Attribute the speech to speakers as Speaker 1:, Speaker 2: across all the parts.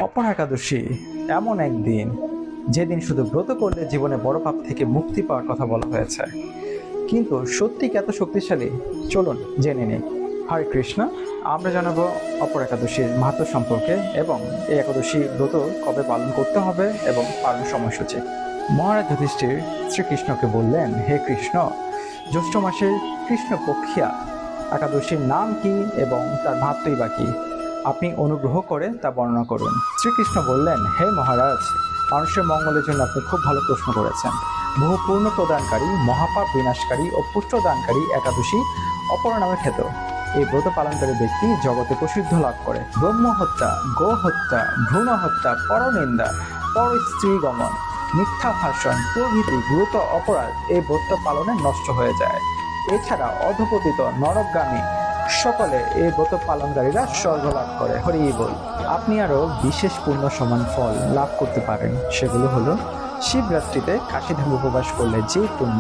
Speaker 1: অপর একাদশী এমন একদিন যেদিন শুধু ব্রত করলে জীবনে বড় পাপ থেকে মুক্তি পাওয়ার কথা বলা হয়েছে, কিন্তু সত্যি কি এত শক্তিশালী? চলুন জেনে নিই। হরে কৃষ্ণ। আমরা জানাবো অপর একাদশীর মাহাত্ম্য সম্পর্কে এবং এই একাদশী ব্রত কবে পালন করতে হবে এবং পালন সময়সূচি। মহারাজ যুধিষ্ঠির শ্রীকৃষ্ণকে বললেন, হে কৃষ্ণ, জ্যৈষ্ঠ মাসের কৃষ্ণপক্ষিয়া একাদশীর নাম কি এবং তার মাহাত্ম্যই বা কি? আপনি অনুগ্রহ করে তা বর্ণনা করুন। শ্রীকৃষ্ণ বললেন, হে মহারাজ, মানুষের মঙ্গলের জন্য আপনি খুব ভালো প্রশ্ন করেছেন। বহু পূর্ণ প্রদানকারী, মহাপাপ বিনাশকারী ও পুষ্টদানকারী একাদশী অপর নামে খ্যাত। এই ব্রত পালনকারী ব্যক্তি জগতে প্রসিদ্ধ লাভ করে। ব্রহ্ম হত্যা, গো হত্যা, ভ্রূণ হত্যা, পরনিন্দা, পর স্ত্রী গমন, মিথ্যা ভাষণ প্রভৃতি গুরুতর অপরাধ এই ব্রত পালনে নষ্ট হয়ে যায়। এছাড়া অধপতিত, নরকগামী সকলে এই ব্রত পালনকারীরা স্বর্গ লাভ করে। হরি বল। আপনি আরো বিশেষ পুণ্য সমান ফল লাভ করতে পারেন। সেগুলো হলো শিবরাত্রিতে কাশীধাম উপবাস করলে যে পুণ্য,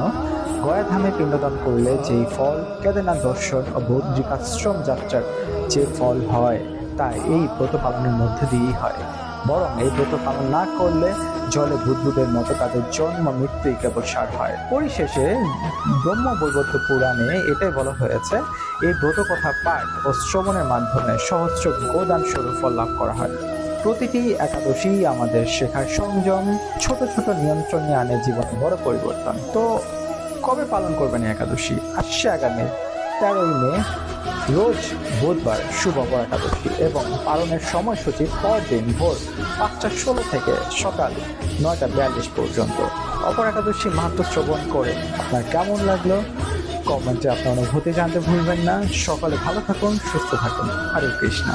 Speaker 1: গয়াধামে পিণ্ডদান করলে যেই ফল, কেদারনাথ দর্শন ও বদ্রিকাশ্রম যাত্রার যে ফল হয় তা এই ব্রত পালনের মধ্যে দিয়েই হয়। বরং এই ব্রত পালন না করলে জলে বুদ্বুদের মতো তাদের জন্ম মৃত্যুই কেবল সার হয়। পরিশেষে ব্রহ্মবৈবর্ত পুরাণে এটাই বলা হয়েছে, এই ব্রত কথা পাঠ ও শ্রবণের মাধ্যমে সহস্র গোদান স্বরূপ ফল লাভ করা হয়। প্রতিটি একাদশী আমাদের শেখার সংযম, ছোট ছোট নিয়ন্ত্রণে আনে জীবনে বড় পরিবর্তন। তো কবে পালন করবেন একাদশী? আসছে আগামী 13ই মে, রোজ বুধবার শুভ অপর একাদশী এবং পালনের সময়সূচি পরদিন ভোর 5টা 16 থেকে সকাল 9টা 42 পর্যন্ত। অপর একাদশী মাহাত্ম্য শ্রবণ করে আপনার কেমন লাগলো কমেন্টে আপনার অনুভূতি জানতে ভুলবেন না। সকালে ভালো থাকুন, সুস্থ থাকুন। হরে কৃষ্ণ।